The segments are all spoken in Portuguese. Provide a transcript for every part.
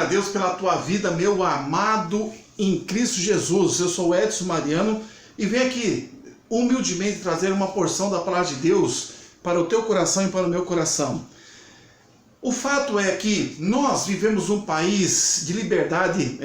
a Deus pela tua vida, meu amado em Cristo Jesus. Eu sou Edson Mariano e venho aqui humildemente trazer uma porção da palavra de Deus para o teu coração e para o meu coração. O fato é que nós vivemos um país de liberdade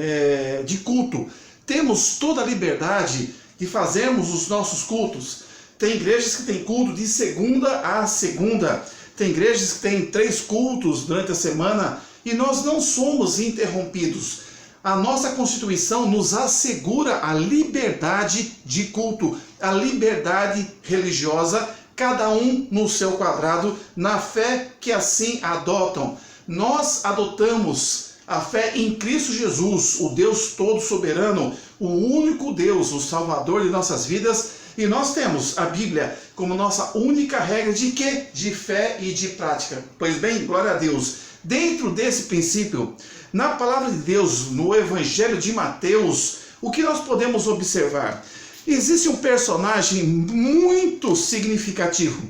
de culto. Temos toda a liberdade de fazermos os nossos cultos. Tem igrejas que têm culto de segunda a segunda. Tem igrejas que têm 3 cultos durante a semana e nós não somos interrompidos. A nossa Constituição nos assegura a liberdade de culto, a liberdade religiosa, cada um no seu quadrado, na fé que assim adotam. Nós adotamos a fé em Cristo Jesus, o Deus todo soberano, o único Deus, o Salvador de nossas vidas, e nós temos a Bíblia como nossa única regra de quê? De fé e de prática. Pois bem, glória a Deus. Dentro desse princípio, na palavra de Deus, no Evangelho de Mateus, o que nós podemos observar? Existe um personagem muito significativo.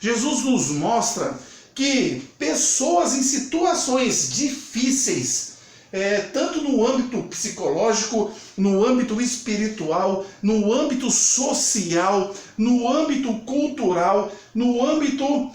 Jesus nos mostra que pessoas em situações difíceis, tanto no âmbito psicológico, no âmbito espiritual, no âmbito social, no âmbito cultural, no âmbito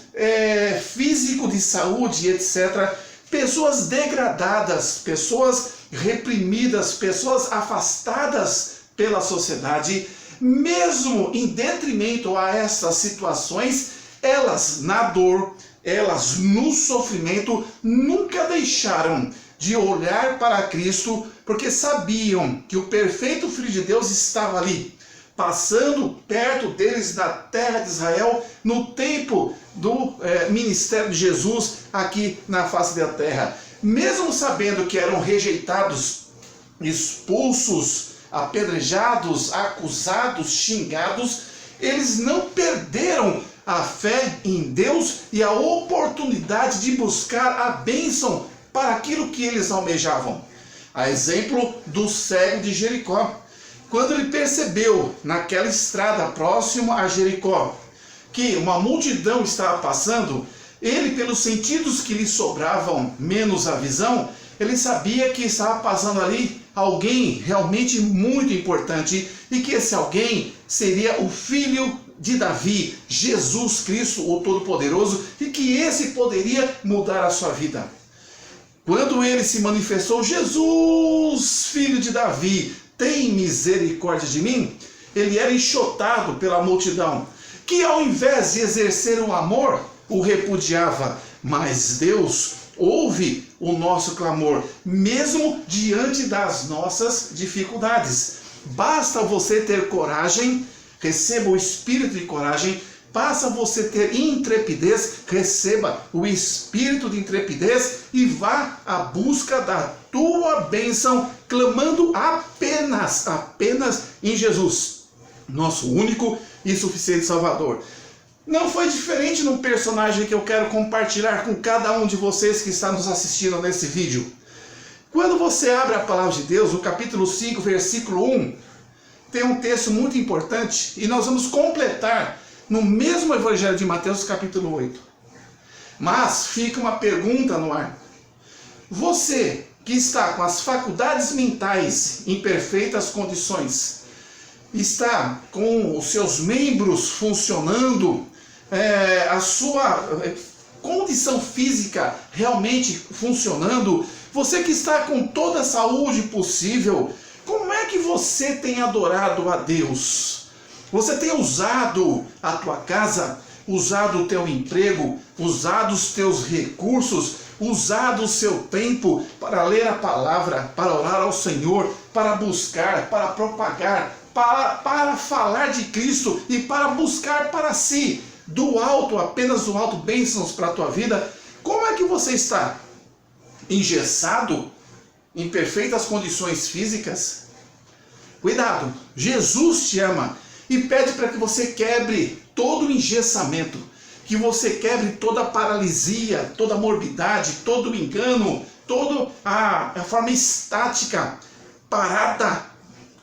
físico de saúde, etc., pessoas degradadas, pessoas reprimidas, pessoas afastadas pela sociedade, mesmo em detrimento a essas situações, elas na dor, elas no sofrimento, nunca deixaram de olhar para Cristo, porque sabiam que o perfeito Filho de Deus estava ali, passando perto deles na terra de Israel, no tempo do ministério de Jesus aqui na face da terra. Mesmo sabendo que eram rejeitados, expulsos, apedrejados, acusados, xingados, eles não perderam a fé em Deus e a oportunidade de buscar a bênção para aquilo que eles almejavam. A exemplo do cego de Jericó. Quando ele percebeu naquela estrada próxima a Jericó que uma multidão estava passando, ele, pelos sentidos que lhe sobravam, menos a visão, ele sabia que estava passando ali alguém realmente muito importante e que esse alguém seria o filho de Davi, Jesus Cristo, o Todo-Poderoso, e que esse poderia mudar a sua vida. Quando ele se manifestou, Jesus, filho de Davi, tem misericórdia de mim? Ele era enxotado pela multidão, que ao invés de exercer um amor, o repudiava. Mas Deus ouve o nosso clamor, mesmo diante das nossas dificuldades. Basta você ter coragem, receba o espírito de coragem. Basta você ter intrepidez, receba o espírito de intrepidez e vá à busca da tua bênção, clamando apenas em Jesus, nosso único e suficiente Salvador. Não foi diferente no personagem que eu quero compartilhar com cada um de vocês que está nos assistindo nesse vídeo. Quando você abre a palavra de Deus, no capítulo 5, versículo 1, tem um texto muito importante e nós vamos completar no mesmo Evangelho de Mateus, capítulo 8. Mas fica uma pergunta no ar. Você que está com as faculdades mentais em perfeitas condições, está com os seus membros funcionando, a sua condição física realmente funcionando, você que está com toda a saúde possível, como é que você tem adorado a Deus? Você tem usado a tua casa, usado o teu emprego, usado os teus recursos, usado o seu tempo para ler a palavra, para orar ao Senhor, para buscar, para propagar, para falar de Cristo e para buscar para si, do alto, apenas do alto, bênçãos para a tua vida? Como é que você está? Engessado? Em perfeitas condições físicas? Cuidado, Jesus te ama e pede para que você quebre todo o engessamento, que você quebre toda a paralisia, toda a morbidade, todo o engano, toda a forma estática, parada,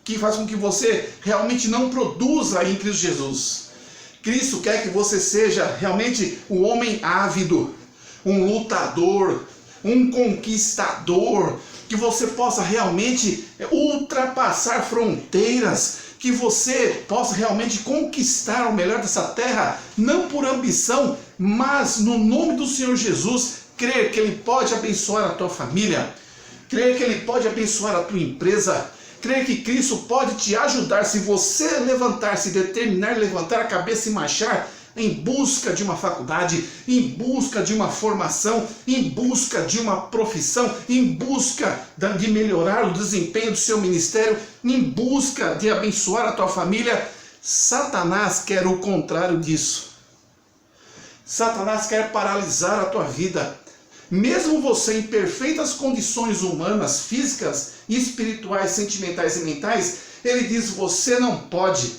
que faz com que você realmente não produza em Cristo Jesus. Cristo quer que você seja realmente um homem ávido, um lutador, um conquistador, que você possa realmente ultrapassar fronteiras, que você possa realmente conquistar o melhor dessa terra, não por ambição, mas no nome do Senhor Jesus, crer que Ele pode abençoar a tua família, crer que Ele pode abençoar a tua empresa, crer que Cristo pode te ajudar se você levantar, se determinar, levantar a cabeça e marchar em busca de uma faculdade, em busca de uma formação, em busca de uma profissão, em busca de melhorar o desempenho do seu ministério, em busca de abençoar a tua família. Satanás quer o contrário disso. Satanás quer paralisar a tua vida. Mesmo você em perfeitas condições humanas, físicas, espirituais, sentimentais e mentais, ele diz: você não pode.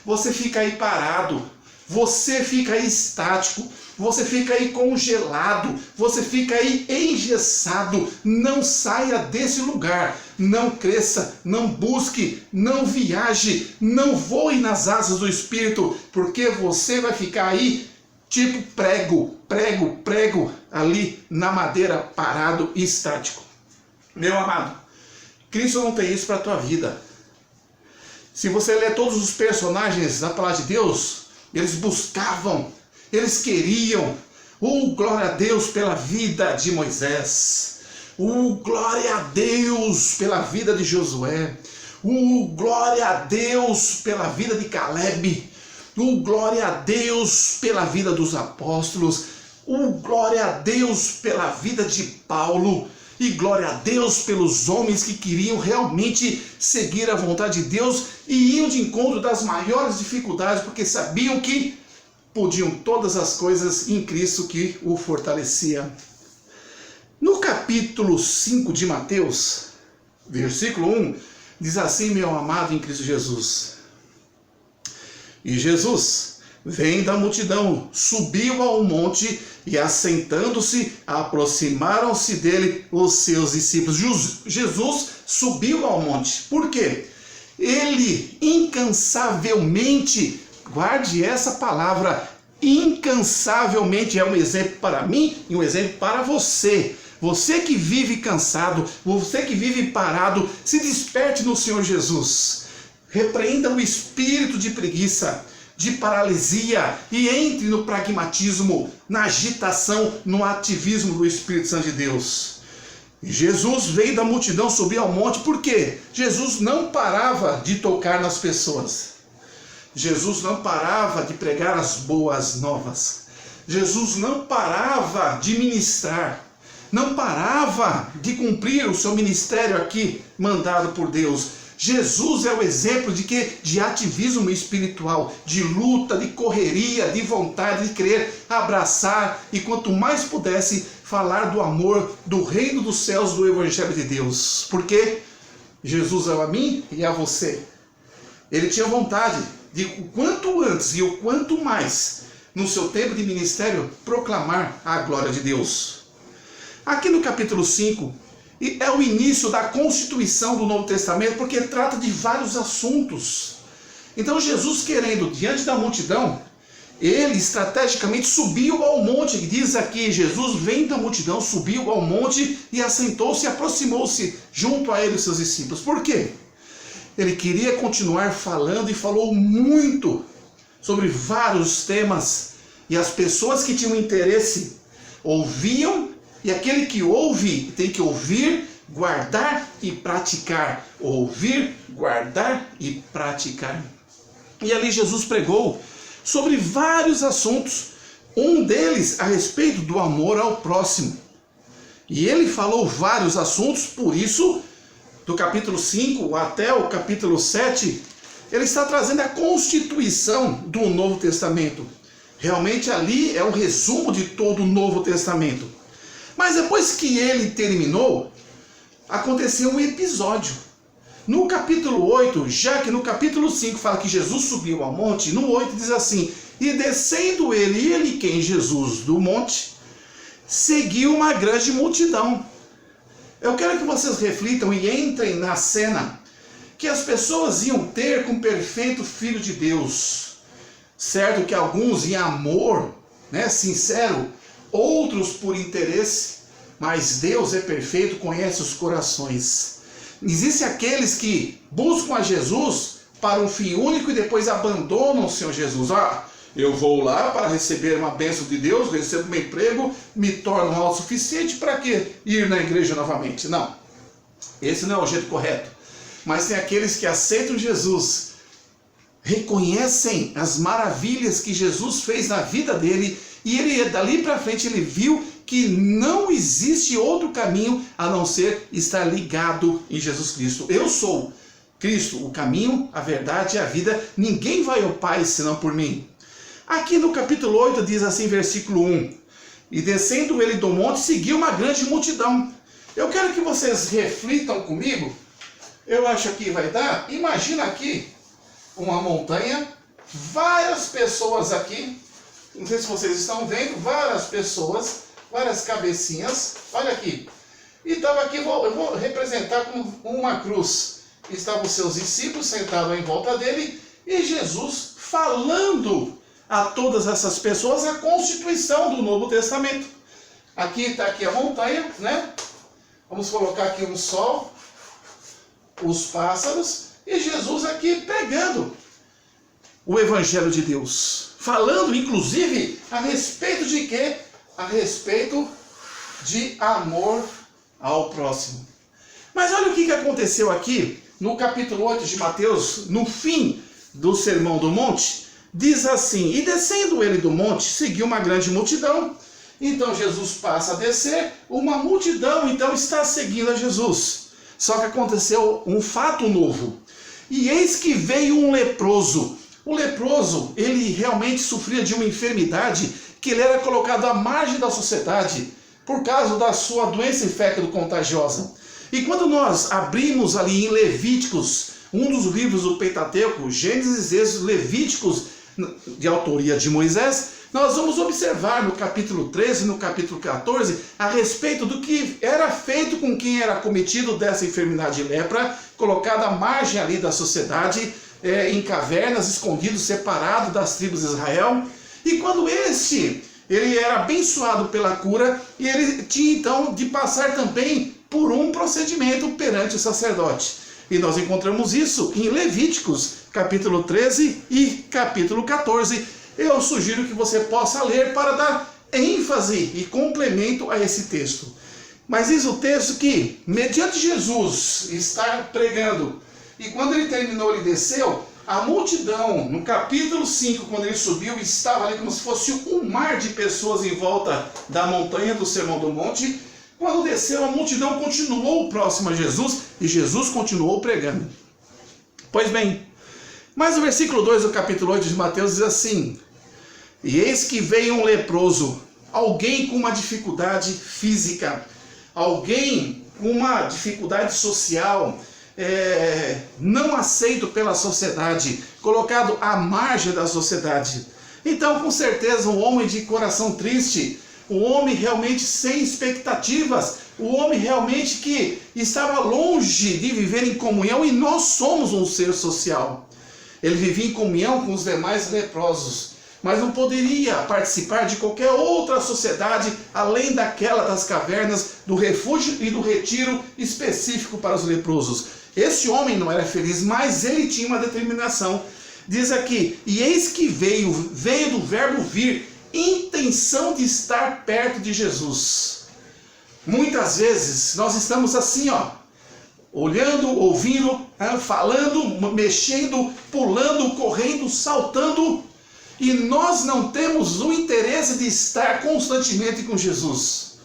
Você fica aí parado. Você fica aí estático, você fica aí congelado, você fica aí engessado. Não saia desse lugar, não cresça, não busque, não viaje, não voe nas asas do Espírito, porque você vai ficar aí tipo prego ali na madeira, parado e estático. Meu amado, Cristo não tem isso para a tua vida. Se você ler todos os personagens da palavra de Deus, eles buscavam, eles queriam. Glória a Deus pela vida de Moisés. Glória a Deus pela vida de Josué. Glória a Deus pela vida de Caleb. Glória a Deus pela vida dos apóstolos. Glória a Deus pela vida de Paulo. E glória a Deus pelos homens que queriam realmente seguir a vontade de Deus e iam de encontro das maiores dificuldades, porque sabiam que podiam todas as coisas em Cristo que o fortalecia. No capítulo 5 de Mateus, versículo 1, diz assim: meu amado em Cristo Jesus. E Jesus, vem da multidão, subiu ao monte e, assentando-se, aproximaram-se dele os seus discípulos. Jesus subiu ao monte. Por quê? Ele incansavelmente, guarde essa palavra, incansavelmente, é um exemplo para mim e um exemplo para você. Você que vive cansado, você que vive parado, se desperte no Senhor Jesus. Repreenda o espírito de preguiça, de paralisia, e entre no pragmatismo, na agitação, no ativismo do Espírito Santo de Deus. Jesus veio da multidão, subiu ao monte. Por quê? Jesus não parava de tocar nas pessoas. Jesus não parava de pregar as boas novas. Jesus não parava de ministrar. Não parava de cumprir o seu ministério aqui, mandado por Deus. Jesus é o exemplo de quê? De ativismo espiritual, de luta, de correria, de vontade de querer abraçar e quanto mais pudesse falar do amor, do reino dos céus, do evangelho de Deus. Porque Jesus ama a mim e a você. Ele tinha vontade de o quanto antes e o quanto mais no seu tempo de ministério proclamar a glória de Deus. Aqui no capítulo 5, é o início da constituição do Novo Testamento, porque trata de vários assuntos. Então Jesus, querendo, diante da multidão, ele estrategicamente subiu ao monte. Diz aqui, Jesus vem da multidão, subiu ao monte e assentou-se e aproximou-se junto a ele os seus discípulos. Por quê? Ele queria continuar falando e falou muito sobre vários temas. E as pessoas que tinham interesse ouviam. E aquele que ouve tem que ouvir, guardar e praticar. Ouvir, guardar e praticar. E ali Jesus pregou sobre vários assuntos. Um deles a respeito do amor ao próximo. E ele falou vários assuntos, por isso, do capítulo 5 até o capítulo 7, ele está trazendo a constituição do Novo Testamento. Realmente ali é o resumo de todo o Novo Testamento. Mas depois que ele terminou, aconteceu um episódio. No capítulo 8, já que no capítulo 5 fala que Jesus subiu ao monte, no 8 diz assim: e descendo ele quem? Jesus, do monte, seguiu uma grande multidão. Eu quero que vocês reflitam e entrem na cena que as pessoas iam ter com o perfeito Filho de Deus. Certo que alguns em amor, sincero, outros por interesse, mas Deus é perfeito, conhece os corações. Existem aqueles que buscam a Jesus para um fim único e depois abandonam o Senhor Jesus. Eu vou lá para receber uma bênção de Deus, recebo um emprego, me torno autossuficiente, para que ir na igreja novamente? Não, esse não é o jeito correto. Mas tem aqueles que aceitam Jesus, reconhecem as maravilhas que Jesus fez na vida dele, e ele, dali para frente, ele viu que não existe outro caminho a não ser estar ligado em Jesus Cristo. Eu sou Cristo, o caminho, a verdade e a vida. Ninguém vai ao Pai senão por mim. Aqui no capítulo 8 diz assim, versículo 1. E descendo ele do monte, seguiu uma grande multidão. Eu quero que vocês reflitam comigo. Eu acho que vai dar. Imagina aqui uma montanha, várias pessoas aqui. Não sei se vocês estão vendo, várias pessoas, várias cabecinhas. Olha aqui. E estava aqui, eu vou representar como uma cruz. Estavam os seus discípulos sentados em volta dele e Jesus falando a todas essas pessoas a constituição do Novo Testamento. Aqui está aqui a montanha, né? Vamos colocar aqui um sol, os pássaros e Jesus aqui pregando o Evangelho de Deus. Falando, inclusive, a respeito de quê? A respeito de amor ao próximo. Mas olha o que aconteceu aqui no capítulo 8 de Mateus, no fim do Sermão do Monte, diz assim, e descendo ele do monte, seguiu uma grande multidão. Então Jesus passa a descer, uma multidão então está seguindo a Jesus. Só que aconteceu um fato novo. E eis que veio um leproso. O leproso, ele realmente sofria de uma enfermidade que ele era colocado à margem da sociedade por causa da sua doença infecto-contagiosa. E quando nós abrimos ali em Levíticos, um dos livros do Pentateuco, Gênesis, Êxodo, Levíticos, de autoria de Moisés, nós vamos observar no capítulo 13 e no capítulo 14 a respeito do que era feito com quem era cometido dessa enfermidade de lepra, colocado à margem ali da sociedade, em cavernas, escondido, separado das tribos de Israel. E quando ele era abençoado pela cura, e ele tinha então de passar também por um procedimento perante o sacerdote. E nós encontramos isso em Levíticos, capítulo 13 e capítulo 14. Eu sugiro que você possa ler para dar ênfase e complemento a esse texto. Mas diz o texto que, mediante Jesus estar pregando, e quando ele terminou, ele desceu, a multidão, no capítulo 5, quando ele subiu, estava ali como se fosse um mar de pessoas em volta da montanha do Sermão do Monte. Quando desceu, a multidão continuou próxima a Jesus, e Jesus continuou pregando. Pois bem, mas o versículo 2 do capítulo 8 de Mateus diz assim, e eis que veio um leproso, alguém com uma dificuldade física, alguém com uma dificuldade social, não aceito pela sociedade, colocado à margem da sociedade. Então, com certeza, um homem de coração triste, um homem realmente sem expectativas, um homem realmente que estava longe de viver em comunhão, e nós somos um ser social. Ele vivia em comunhão com os demais leprosos, mas não poderia participar de qualquer outra sociedade além daquela das cavernas, do refúgio e do retiro específico para os leprosos. Esse homem não era feliz, mas ele tinha uma determinação. Diz aqui, e eis que veio do verbo vir, intenção de estar perto de Jesus. Muitas vezes nós estamos assim, olhando, ouvindo, falando, mexendo, pulando, correndo, saltando, e nós não temos o interesse de estar constantemente com Jesus.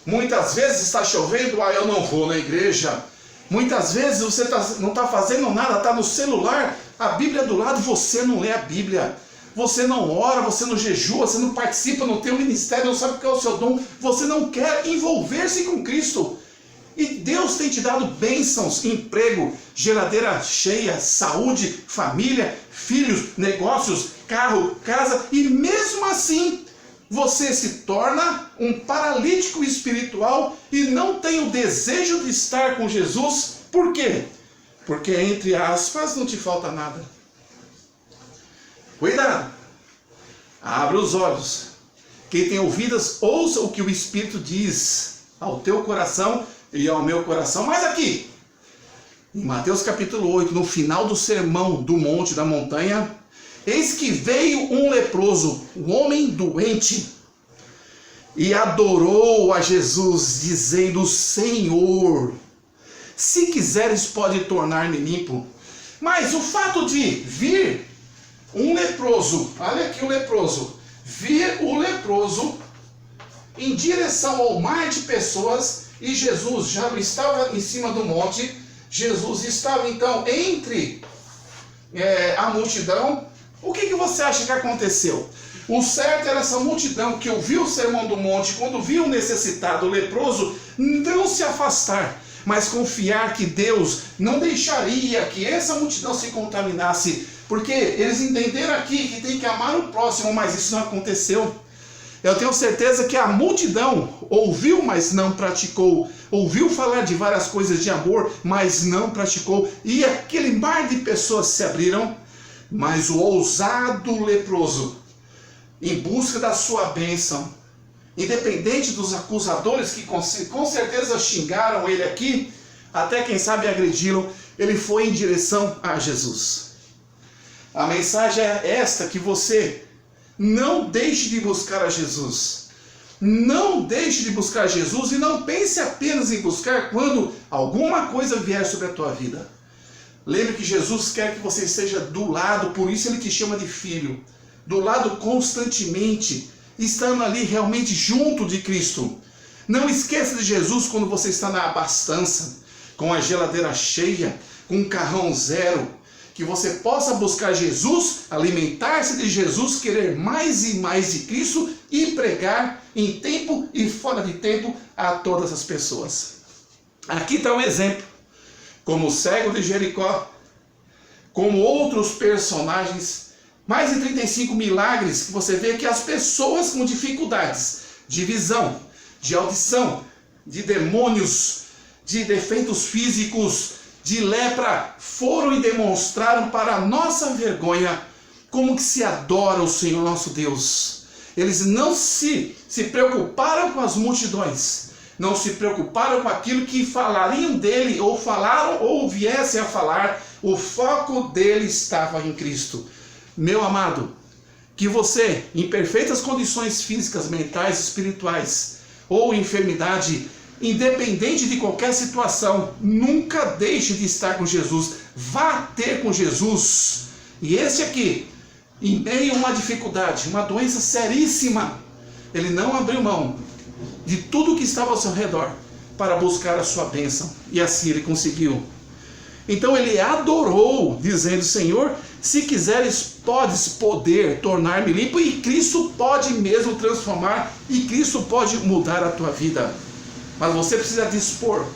Muitas vezes está chovendo, eu não vou na igreja. Muitas vezes você não está fazendo nada, está no celular, a Bíblia do lado, você não lê a Bíblia. Você não ora, você não jejua, você não participa, não tem um ministério, não sabe o que é o seu dom, você não quer envolver-se com Cristo. E Deus tem te dado bênçãos, emprego, geladeira cheia, saúde, família, filhos, negócios, carro, casa, e mesmo assim você se torna um paralítico espiritual e não tem o desejo de estar com Jesus. Por quê? Porque, entre aspas, não te falta nada. Cuidado! Abra os olhos. Quem tem ouvidas, ouça o que o Espírito diz ao teu coração e ao meu coração. Mas aqui, em Mateus capítulo 8, no final do sermão do monte da montanha, eis que veio um leproso, um homem doente, e adorou a Jesus, dizendo: Senhor, se quiseres pode tornar-me limpo. Mas o fato de vir um leproso, olha aqui o leproso, vir o leproso em direção ao mar de pessoas, e Jesus já não estava em cima do monte, Jesus estava então entre a multidão. O que você acha que aconteceu? O certo era essa multidão que ouviu o sermão do monte, quando viu o necessitado, o leproso, não se afastar, mas confiar que Deus não deixaria que essa multidão se contaminasse, porque eles entenderam aqui que tem que amar o próximo, mas isso não aconteceu. Eu tenho certeza que a multidão ouviu, mas não praticou. Ouviu falar de várias coisas de amor, mas não praticou. E aquele mar de pessoas se abriram, mas o ousado leproso, em busca da sua bênção, independente dos acusadores que com certeza xingaram ele aqui, até quem sabe agredi-lo, ele foi em direção a Jesus. A mensagem é esta, que você não deixe de buscar a Jesus. Não deixe de buscar Jesus e não pense apenas em buscar quando alguma coisa vier sobre a tua vida. Lembre que Jesus quer que você esteja do lado, por isso ele te chama de filho. Do lado constantemente, estando ali realmente junto de Cristo. Não esqueça de Jesus quando você está na abastança, com a geladeira cheia, com um carrão zero. Que você possa buscar Jesus, alimentar-se de Jesus, querer mais e mais de Cristo e pregar em tempo e fora de tempo a todas as pessoas. Aqui está um exemplo, como o cego de Jericó, como outros personagens, mais de 35 milagres que você vê que as pessoas com dificuldades de visão, de audição, de demônios, de defeitos físicos, de lepra, foram e demonstraram para a nossa vergonha como que se adora o Senhor nosso Deus. Eles não se preocuparam com as multidões, não se preocuparam com aquilo que falariam dele, ou falaram, ou viessem a falar. O foco dele estava em Cristo. Meu amado, que você, em perfeitas condições físicas, mentais, espirituais, ou enfermidade, independente de qualquer situação, nunca deixe de estar com Jesus. Vá ter com Jesus. E esse aqui, em meio a uma dificuldade, uma doença seríssima, ele não abriu mão de tudo que estava ao seu redor para buscar a sua bênção. E assim ele conseguiu. Então ele adorou, dizendo: Senhor, se quiseres, poder tornar-me limpo. E Cristo pode mesmo transformar, e Cristo pode mudar a tua vida. Mas você precisa dispor,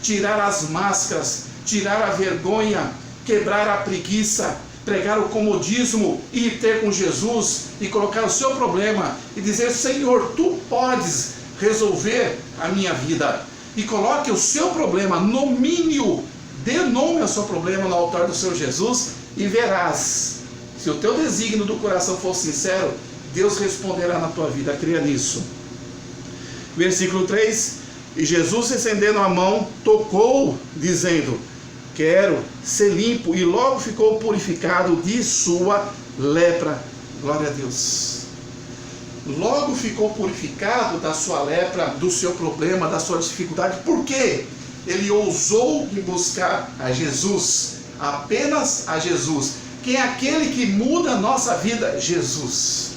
tirar as máscaras, tirar a vergonha, quebrar a preguiça, pregar o comodismo, e ir ter com Jesus e colocar o seu problema e dizer: Senhor, tu podes resolver a minha vida. E coloque o seu problema, nomínio, dê nome ao seu problema no altar do Senhor Jesus, e verás, se o teu desígnio do coração for sincero, Deus responderá na tua vida. Creia nisso. Versículo 3. E Jesus, estendendo a mão, tocou, dizendo: quero ser limpo. E logo ficou purificado de sua lepra. Glória a Deus. Logo ficou purificado da sua lepra, do seu problema, da sua dificuldade. Por quê? Ele ousou em buscar a Jesus, apenas a Jesus. Quem é aquele que muda a nossa vida? Jesus.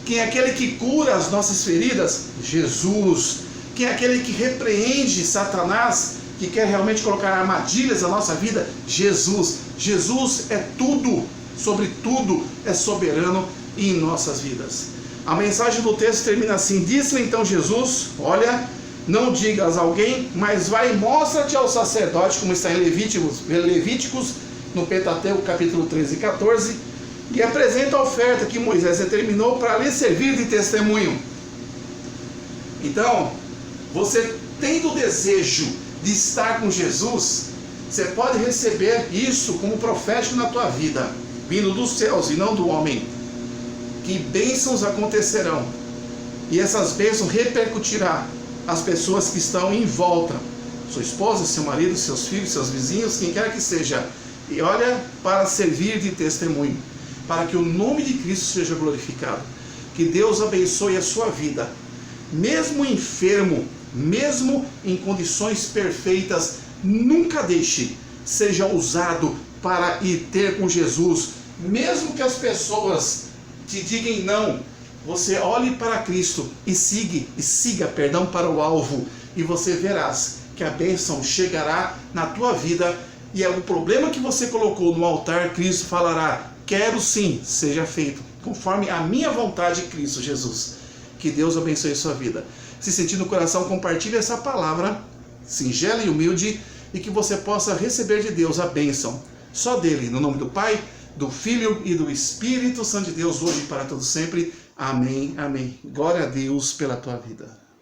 Quem é aquele que cura as nossas feridas? Jesus. Quem é aquele que repreende Satanás, que quer realmente colocar armadilhas na nossa vida? Jesus. Jesus é tudo, sobre tudo é soberano em nossas vidas. A mensagem do texto termina assim: disse-lhe então Jesus: olha, não digas a alguém, mas vai e mostra-te ao sacerdote, como está em Levíticos, no Pentateuco, capítulo 13 e 14, e apresenta a oferta que Moisés determinou para lhe servir de testemunho. Então, você tendo o desejo de estar com Jesus, você pode receber isso como profético na tua vida, vindo dos céus e não do homem. Que bênçãos acontecerão, e essas bênçãos repercutirão as pessoas que estão em volta, sua esposa, seu marido, seus filhos, seus vizinhos, quem quer que seja, e olha, para servir de testemunho, para que o nome de Cristo seja glorificado. Que Deus abençoe a sua vida, mesmo enfermo, mesmo em condições perfeitas, nunca deixe, seja ousado para ir ter com Jesus, mesmo que as pessoas te digam não, você olhe para Cristo e siga para o alvo, e você verás que a bênção chegará na tua vida, e é o problema que você colocou no altar, Cristo falará, quero sim, seja feito, conforme a minha vontade, Cristo Jesus. Que Deus abençoe a sua vida. Se sentir no coração, compartilhe essa palavra singela e humilde, e que você possa receber de Deus a bênção, só dele, no nome do Pai, do Filho e do Espírito Santo de Deus, hoje e para todo sempre. Amém, amém. Glória a Deus pela tua vida.